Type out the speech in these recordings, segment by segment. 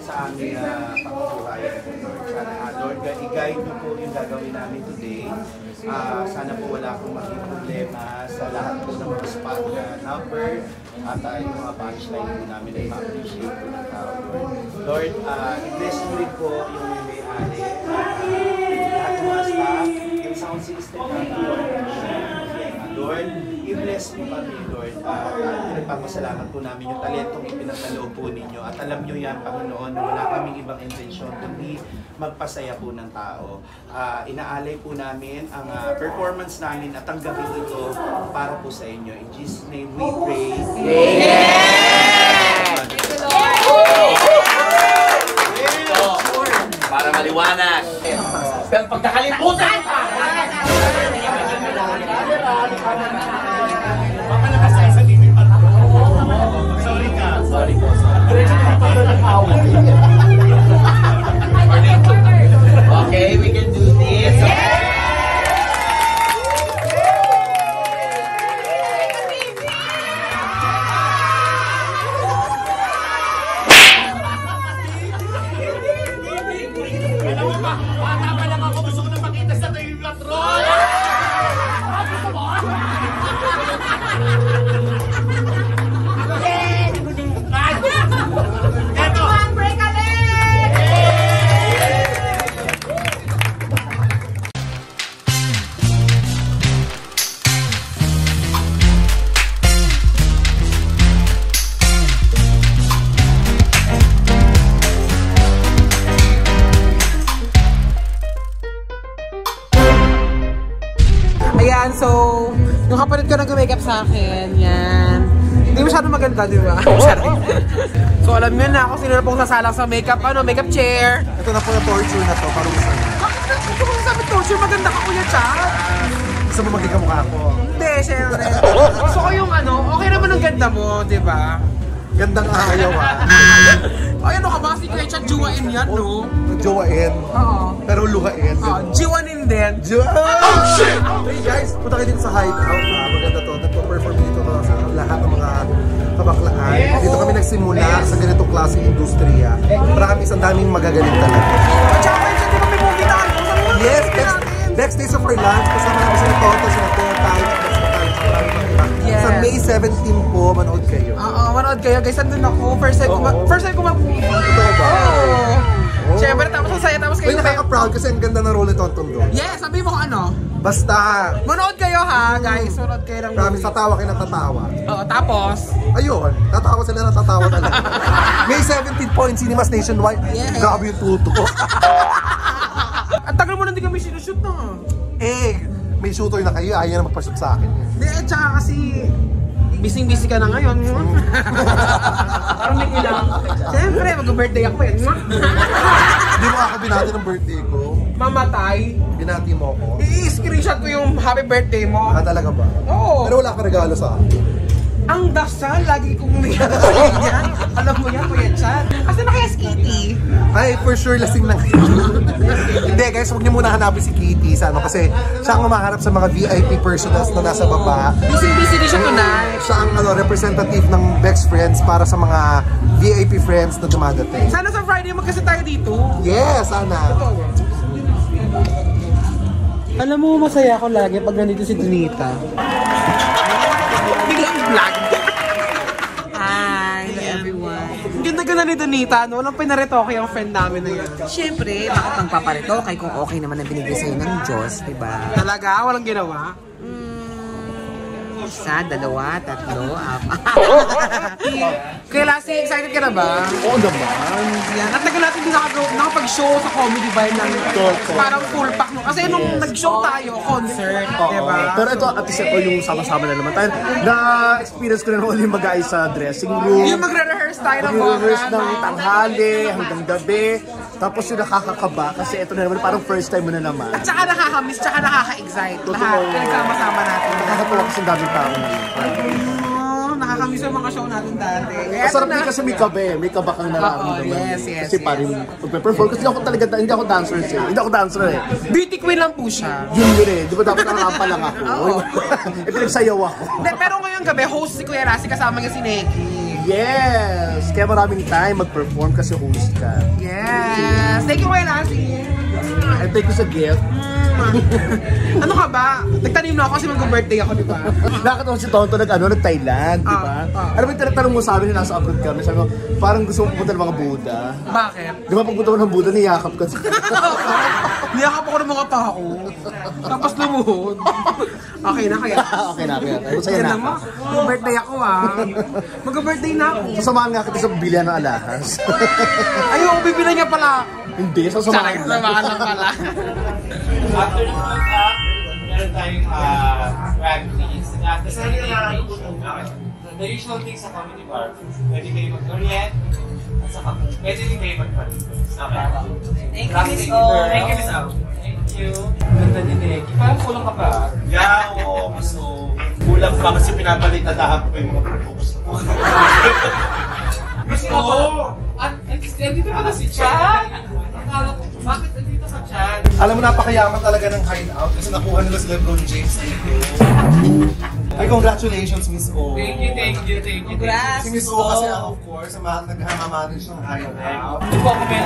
Sa aming pagkukuhayan po, Lord. Lord, i-guide niyo po yung gagawin namin today. Sana po wala akong maging problema sa lahat po ng mga spot na number at yung mga punchline po namin ay ma-appreciate po ng tao, Lord. Lord, i-bless mo rin po yung may-ari, lahat ng mga staff, yung sound system namin, Lord. Lord, i-bless mo kami, Lord. Nagpapasalamat po namin yung talentong ipinagkaloob po ninyo. At alam nyo yan, Panginoon, na wala kaming ibang intensyon kundi magpasaya po ng tao. Inaalay po namin ang performance namin at ang gabi ito para po sa inyo. In Jesus' name we pray. Amen! Para maliwanag. Pero pagkakalimutan pa! Sorry po. Okay, we can do this. Alam mo ba, bata pa lang ako, gusto ko na makita sa tayo yung patrol! Gusto mo? Ayan, so, yung kapatid ko nag-makeup sa akin, yan. Hindi masyado maganda, di ba? So, alam nyo na kung sino na pong sasalang sa makeup, makeup chair. Ito na po yung torture na to, parang saan. Bakit na kung sabi torture, maganda ka kuya, Char? Gusto mo maging kamukha ko? Hindi, syempre. Gusto ko yung okay naman ang ganda mo, di ba? Gandang ayaw Ay, ano ka ba? Si Kuya Char, juwain yan, no? Jowain. Oo. Pero luhain. Jiwanin din. Oh shit! Hey guys, punta kayo dito sa Hideout. Maganda to. Nagpo-perform dito sa lahat ng mga kabaklaan. Dito kami nagsimula sa ganitong klase industriya. Promise, ang daming magagaling talaga. At saka kayo siya, di ba may movie na ano? Yes, next days of our lunch. Kasama namin sila Toto, sila Tetay, sa May 17 po, manood kayo. Oo, manood kayo. Guys, nandun ako. First time ko mag-movie. Ito ba? Siyempre, tapos ang saya, tapos kayo. Uy, nakaka-proud kasi ang ganda ng role ni Tonton doon. Yes, sabi mo kung ano. Basta. Manood kayo ha, guys. Manood kayo ng movie. Promise, tatawa kayo ng tatawa. Oo, tapos? Ayun, tatawa sila ng tatawa talaga. May 17 points, Cinemas Nationwide. Yeah. Grabe yung tuto. Ang tagal mo na hindi kami sinushoot na. May shooter na kayo, ayaw na magpa-shoot sa akin. Hindi, tsaka kasi busy ka na ngayon. Parang may kailangan. Siyempre, mag-birthday ako eh. Hindi mo ako binati ng birthday ko. Mamatay. Binati mo ako. I-screenshot ko yung happy birthday mo. Talaga ba? Oo. Pero wala ka regalo sa akin. Ang dasal, lagi kong nilagay yan. Alam mo yan, Kuya Chan. Kasi na kaya si Kitty? Ay, for sure, lasing lang. Hindi guys, huwag niyo muna hanapin si Kitty sa kasi siya ang umaharap sa mga VIP personals na nasa baba. Busy din siya tonight. Siya ang representative ng best friends para sa mga VIP friends na dumadating. Sana sa Friday magkasa tayo dito. Yes, sana. Alam mo, masaya ako lagi pag nandito si Donita. Biglang vlog. Hi, everyone. Ganda-ganda ni Donita, no? Walang pinaretoke ang friend namin na yun. Siyempre, bakit ang paparetoke kung okay naman ang binigay sa'yo ng Diyos, diba? Talaga? Walang ginawa? Isa, dalawa, tatlo, Kaya Lassie, excited ka na ba? Oo naman. Yan. At tagal natin din nakapag-show sa Comedy Vibe ng parang full pack. No? Kasi nung nag-show tayo, concert, diba? Pero ito, at least ito yung sama-sama na naman tayo. Na-experience ko na naman yung mag-aay sa dressing room. Yung magre-rehearse tayo ng Mag-rehearse ng tanghali, hanggang gabi. Tapos yung nakakakaba kasi ito na naman parang first time mo na naman. At saka nakaka-miss, saka nakaka-excite. Lahat, pinagsama-sama natin. Nakakatawa kasi ang daming tao na Nakakamiss yung mga show natin dati. Masarap din kasi may kabe, may kaba kang nararamdaman. Yes. Kasi parang pag-perform, kasi hindi ako dancer eh. Hindi ako dancer eh. Beauty queen lang po siya. Yun eh, di ba dapat nakakampa lang ako? Eh, pinagsayaw ako. Pero ngayong gabi, host si Kuya Lassie kasama niya si Neki. Yes! Kaya maraming time mag-perform kasi host ka. Yes! Thank you, Kuya Lassie! And thank you sa gift. Ano ka ba? Nagtanim na ako kasi mag-birthday ako, di ba? Nakataon si Tonto nag-Thailand, di ba? Ano ba yung tinatanong mo sa amin na nasa abroad kami? Sabi mo, parang gusto mo pumunta ng mga Buddha. Bakit? Di ba pagpunta mo ng Buddha, niyakap ka siya. Niyakap ako ng mga tao. Tapos lumuhod. Okay na kaya. Okay na. Masaya na Ganda ako. mo. Birthday ako Mag-birthday na ako. Sasamahan nga kita sa bilihan ng alahas. Ayoko, bibila niya pala. Hindi, sasamahan ka. Samahan lang pala. After the contact, meron tayong swag fees. After the usual things sa comedy bar, pwede kayo mag-orient, at saka pwede din kayo mag-party. Okay. Thank you, Miss O. Thank you, Miss O. Thank you. Ganda din eh. Parang kulang ka pa. Yeah, oo. So, kulang pa kasi pinapalit na dahap ko yung mga propose. Miss O! Andito pala si Chan! Akala ko, bakit andito ka, Chan? Alam mo, napakayaman talaga ng hideout kasi nakuha nila si LeBron James dito. Ay, congratulations, Miss O. Thank you. Si Miss O kasi of course, naghamamanin siya ng hideout. Hindi po ako may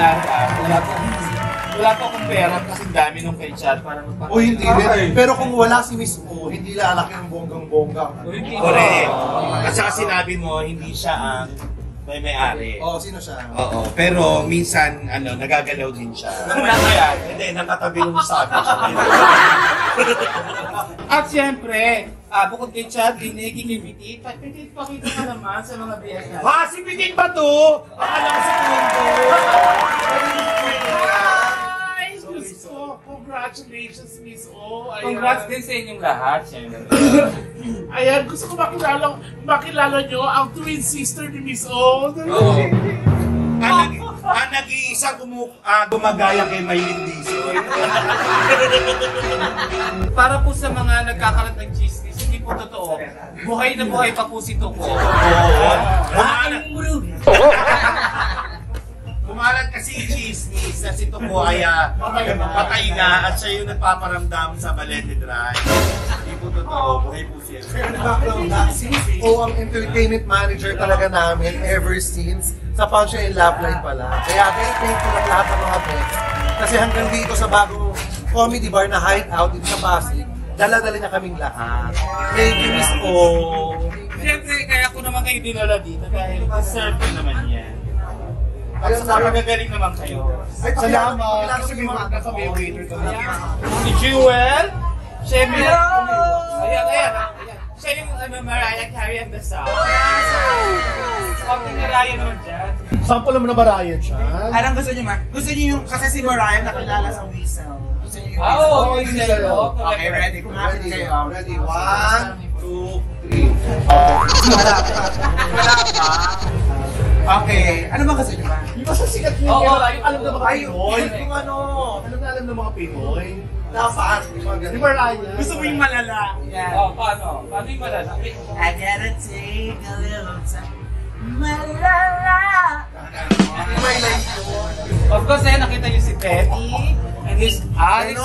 wala po akong pera kasi dami nung kay Chan para magpapalala. O hindi rin. Pero kung wala si Miss O, hindi lalaki ang bonggang-bongga. Correct. At saka sinabi mo, hindi siya ang may-ari. Oo, sino siya? Oo, pero minsan, nagagalaw din siya. Hindi, nakatabi mo sa akin siya. At siyempre, bukod kay Chad, dinegi kay Petit. Petit, pakita ka naman sa mga BS natin. Ha? Si Petit ba to? Akala ko si Kundo. Hi! Miss O! Congratulations, Miss O! Congrats din sa inyong lahat, siyempre. Ayan, gusto ko makilala nyo ang twin sister ni Miss O. Ang nag-iisang gumagaya kay Maylin Dizon. Para po sa mga nagkakalat ng chismis, hindi po totoo. Buhay na buhay pa po si Tuko. Kumalat kasi yung chismis na si Tuko ay patay na at siya yung nagpaparamdam sa Balete Drive. Hindi po totoo, buhay po siya. Si Miss O ang entertainment manager talaga namin ever since sa Punch and Love Line pala. Kaya thank you ng lahat ng mga friends. Kasi hanggang dito sa bagong comedy bar na hideout dito sa Pasig, dala-dala niya kaming lahat. Thank you, Miss O. Siyempre, kaya ko naman kayo dinala dito dahil deserve ko naman yan. At Ayun, saka magagaling naman kayo. Salamat. Kasi may mga kasabay waiter ka na. Si Jewel, siyempre. Ayan. Siya yung Mariah Carey and the Song. Konting Mariah naman dyan. Sample naman na Mariah siya. Anong gusto niyo, Mark? Gusto niyo yung, kasi si Mariah nakilala sa Whistle. Gusto niyo yung Oo, Whistle. Okay, ready. Kumapit kayo. Ready? 1, 2, 3. Wala pa. Okay. Ano ba gusto niyo, Mark? Yung masasikat niya. Oo, yung alam na mga Pinoy. Yung ano, Alam na mga Pinoy. dapat. Di Mariah? Gusto mo yung malala? Oh, paano? Paano yung malala? I gotta take a little time. Malala. Of course, nakita niyo si Betty and his Alice.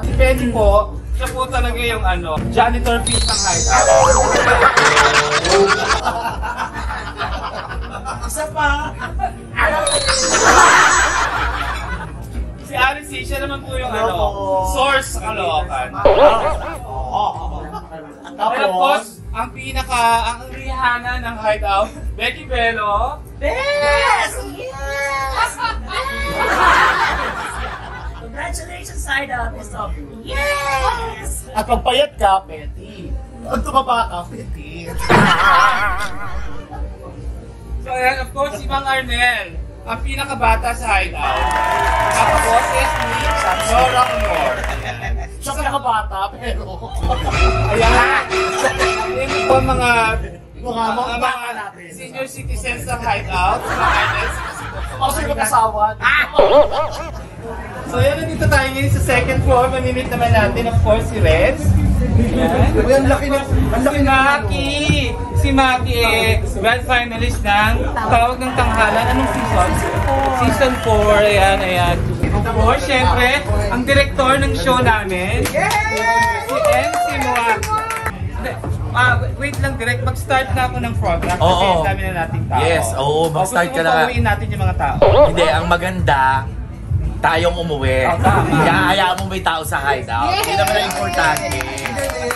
Si Betty po, siya po talaga yung janitor fish ng hideout. Isa pa. Si Alice, siya naman po yung source sa Caloocan. And of course, ang Rihanna ng hideout, Becky Bello. Yes! Yes! Congratulations, Hideout, Miss O. Yes! At pagpayat ka, Betty. Pag tumaba ka, Betty. So ayan, of course, si Mang Arnel, ang pinakabata sa hideout. Nakaboses ni Nora Honor. Siya pinakabata, pero... Ayan! Hindi po mga baka natin. senior citizens ng hideout, si Mang Arnel, Ako sa'yo kasawa. So yan, nandito tayo ngayon sa second floor. Mamimit naman natin, of course, si Reds. Uy, ang laki na. Si Maki grand finalist ng Tawag ng Tanghalan. Anong season? Season 4. Ayan. Of course, syempre, ang director ng show namin. Si MC Moa. Wait lang, direct. Mag-start na ako ng program kasi Oo. ang dami na nating tao. Yes, oo, mag-start ka na. Gusto mo pauwiin natin yung mga tao. Hindi, ang maganda, tayong umuwi. Hayaan mo may tao sa hideout. Hindi naman ang importante.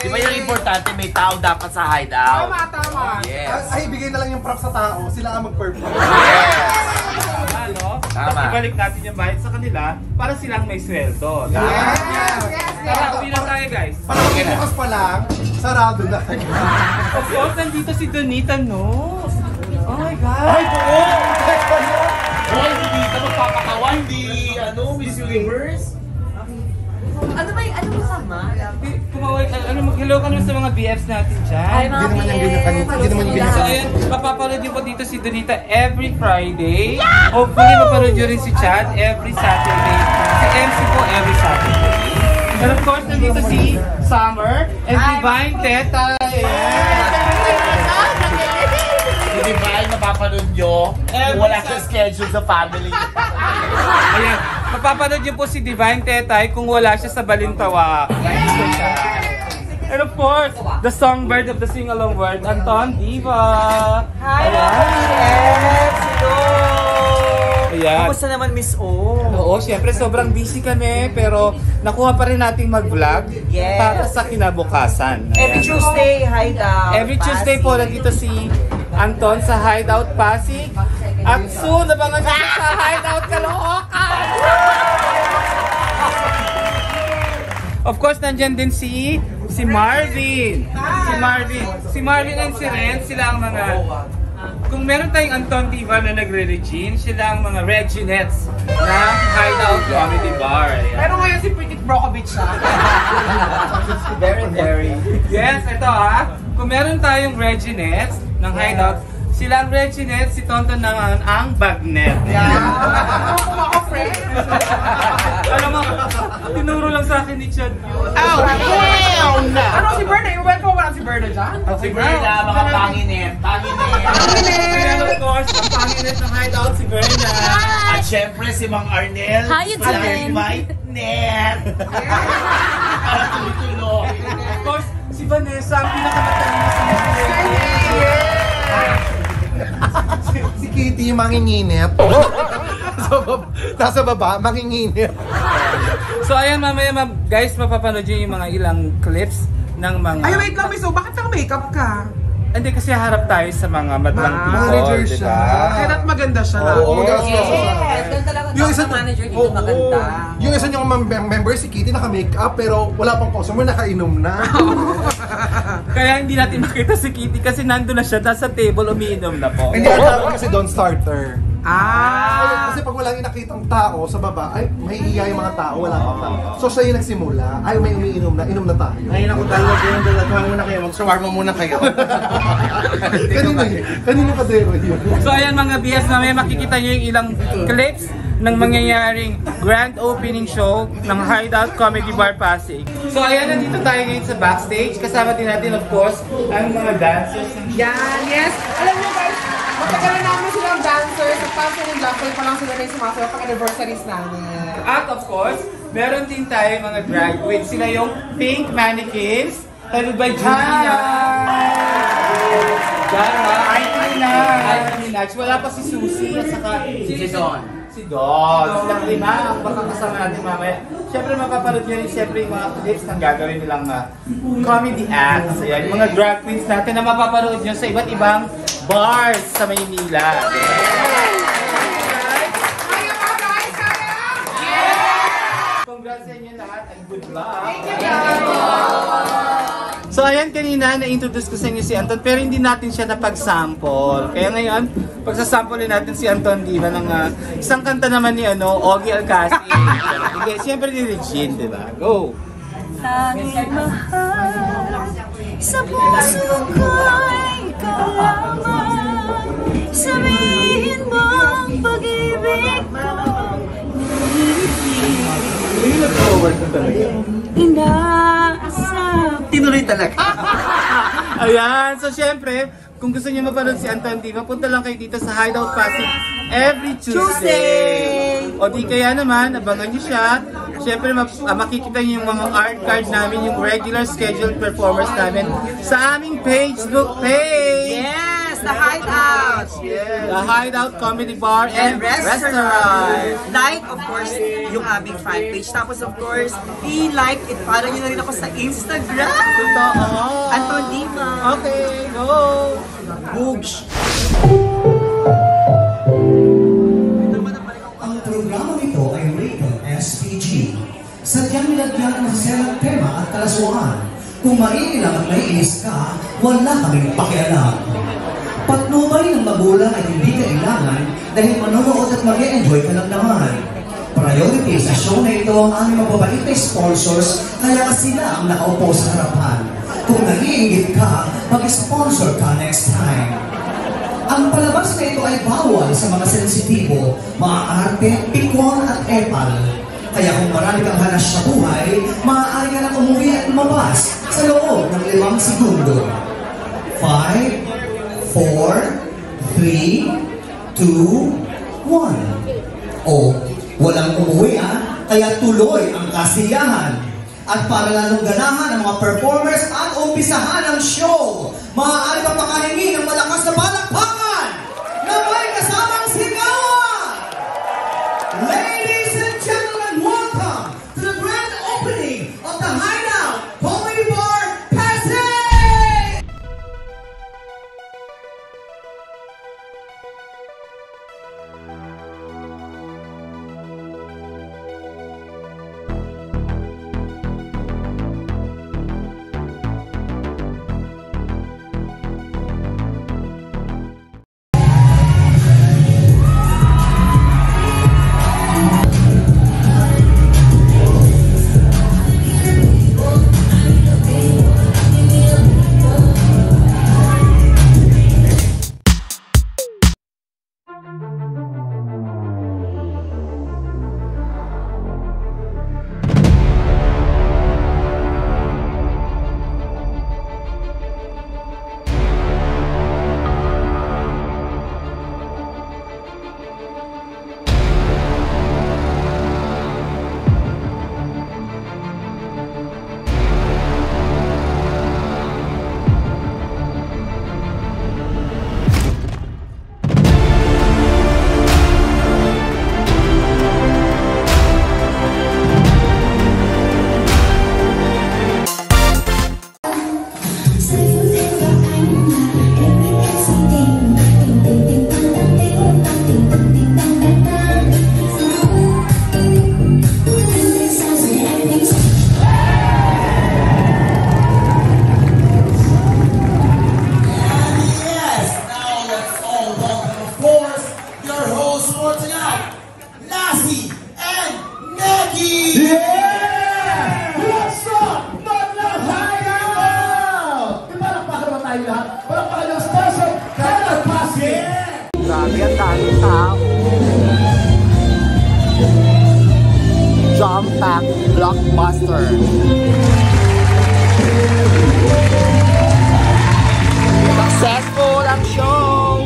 Di ba yung importante, may tao dapat sa hideout? Tama. Yes. Ay, bigay na lang yung prop sa tao. Sila ang mag-perform. Ano? Tama. Ibalik natin yung bayad sa kanila para silang may sweldo. Tara, uwi na tayo guys. Parang bukas pa lang, sarado na. Of course, nandito si Donita, no? Oh my God! Ay, oo! Hoy, hindi ka magpapakawa, hindi, Miss Universe? Ano ba yung, ano masama? Kumawag, mag-hello ka naman sa mga BFs natin dyan. Ay, mga Hindi naman yung ganyan. Hindi naman yung So ganyan. ayan, mapapanood niyo po dito si Donita every Friday. Hopefully mapanood niyo rin si Chad every Saturday. Si MC po every Saturday. And of course, nandito si Summer and Divine Teta. Si Divine, mapapanood nyo. Wala siya schedule sa family. Ayan, mapapanood niyo po si Divine Tetay kung wala siya sa Balintawa. And of course, the songbird of the sing-along world, Anton Diva. Hi, hello! Ayan. Kamusta naman, Miss O? Oo, syempre sobrang busy kami pero nakuha pa rin nating mag-vlog Yes. para sa kinabukasan. Every Ayan. Tuesday, hideout. Every Tuesday po nandito si Anton sa Hideout Pasig. At soon, abangan nyo sa Hideout Caloocan! Of course, nandyan din si Marvin. Si Marvin and si Ren, sila ang mga... Kung meron tayong Anton Diva na nagre-regine, sila ang mga Reginettes ng Hideout Comedy Bar. Ayan. Pero ngayon si Pretty Brokovich siya. Very. Yes, ito kung meron tayong Reginettes ng Hideout, sila ang Reginettes, si Tonton naman ang Bagnet. Ako, friend. Alam mo, tinuro lang sa akin ni Chad yun. Ano si Berna? Iwan ko wala si Berna dyan? Si Berna, mga panginet. Kaya of course, ang panginet ng Hideout si Berna. At syempre si Mang Arnel. How you doing? My net. Para tuloy-tuloy. Of course, si Vanessa, ang pinakamatalino sa mga Si Kitty yung manginginip. Nasa baba, manginginip. So ayan, mamaya guys, mapapanood nyo yung mga ilang clips ng mga... Ay, wait lang, Miss O. Bakit naka-makeup ka? Hindi kasi harap tayo sa mga madlang people, manager diba? siya. Kahit maganda siya lang. Oo, Yes, doon talaga Yung isa sa manager dito maganda. Yung isa niyong member, si Kitty, naka-makeup pero wala pang customer, nakainom na. Kaya hindi natin makita si Kitty kasi nandun na siya, nasa table, umiinom na po. Hindi ang tawag kasi Don't Starter. Ah! Kasi pag walang inakitang tao sa baba, ay mahihiya yung mga tao, wala pang tao. So siya yung nagsimula, ay may umiinom na, inom na tayo. Ay, naku, dalawa muna kayo. Mag-shawarma muna kayo. Kanino kadero yun? So ayan mga BS, na may makikita nyo yung ilang clips ng mangyayaring grand opening show ng Hideout Comedy Bar Pasig. So ayan, nandito tayo ngayon sa backstage. Kasama din natin of course ang mga dancers. Yan, yes! Alam niyo guys, matagal na namin silang dancers. At parang sa Black Boy pa lang sila na yung sumasayaw pang anniversaries namin. At of course, meron din tayo mga drag queens. Sila yung Pink Mannequins, headed by Julia. Minaj. Wala pa si Susie at saka si Don. Si Don. Silang lima ang baka kasama natin mamaya. Siyempre mapapanood nyo rin siyempre yung mga clips ng gagawin nilang comedy acts. Ayan, yung mga drag queens natin na mapapanood nyo sa iba't ibang bars sa Maynila. Congrats sa inyo lahat and good luck! So ayan, kanina na-introduce ko sa inyo si Anton pero hindi natin siya napag-sample. Kaya ngayon, pagsasample natin si Anton Diva ng isang kanta naman ni Ogie Alcacid. Okay, siyempre ni Regine, di ba? Go! Tanging mahal sa puso ko'y ikaw lamang. Sabihin mo ang pag-ibig ko. Inaasap. Tinuloy talaga. Ayan, so syempre, kung gusto niyo mapanood si Anton Diva, punta lang kayo dito sa Hideout Pasig every Tuesday. O di kaya naman, abangan niyo siya syempre makikita niyo yung mga art card namin, yung regular scheduled performers namin sa aming Facebook page. Yes, The Hideout. Yes. The Hideout Comedy Bar and Restaurant. Like, of course, yung aming fan page. Tapos, of course, i-like, follow nyo na rin ako sa Instagram. Totoo. Anton Lima. Okay, go! Boogs. Ang programa nito ay rated SPG. Sadyang nilagyan ng selang tema at kalaswaan. Kung maiilang at naiinis ka, wala kaming pakialam. Patnubay ng magulang ay hindi kailangan dahil manonood at mag-e-enjoy ka lang naman. Priority sa show na ito ang aming mababait na sponsors, kaya sila ang nakaupo sa harapan. Kung nag-iingit ka, mag-sponsor ka next time. Ang palabas na ito ay bawal sa mga sensitibo, mga arte, pikon at epal. Kaya kung marami kang hanas sa buhay, maaari ka na umuwi at lumabas sa loob ng 5 segundo. 5, 4, 3, 2, 1. O, walang umuwi kaya tuloy ang kasiyahan. At para lalong ganahan ang mga performers at umpisahan ang show, maaari pa pakahingi ng malakas na palakpakan na may kasamang sigawan! Ladies and gentlemen, welcome to the grand opening of the Hideout Comedy Bar Pasay! Grabe, ang daming tao. Jump Pack Blockbuster. Successful ang show!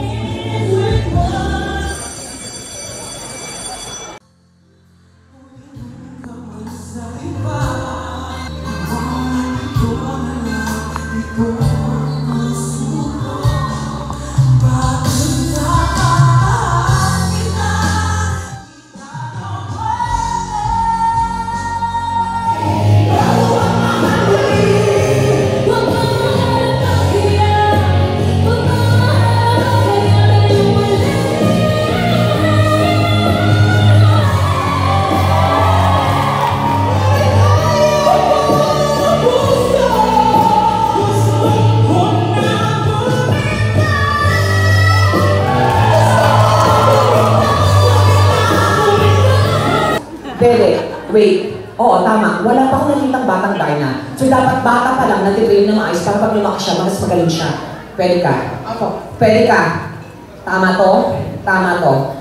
Wait. Oo, tama. Wala pa akong nakitang batang Darna. So dapat bata pa lang natitrain na maayos para pag lumaki siya, mas magaling siya. Pwede ka. Ako. Pwede ka. Tama to? Tama to.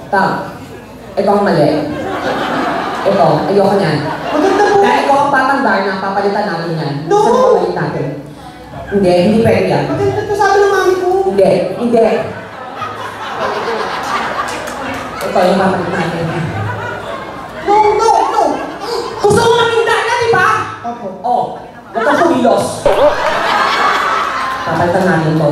Ikaw ang mali. Ito, ayoko niyan. Maganda po. Dahil ikaw ang batang Darna, papalitan natin yan. No! Saan papalit natin? Hindi pwede yan. Maganda to, sabi ng mami ko. Hindi. Ito yung papalit natin. No! Gusto mo maging Dana, di ba? Opo. Oh, huwag kang kumilos. Papalitan natin to.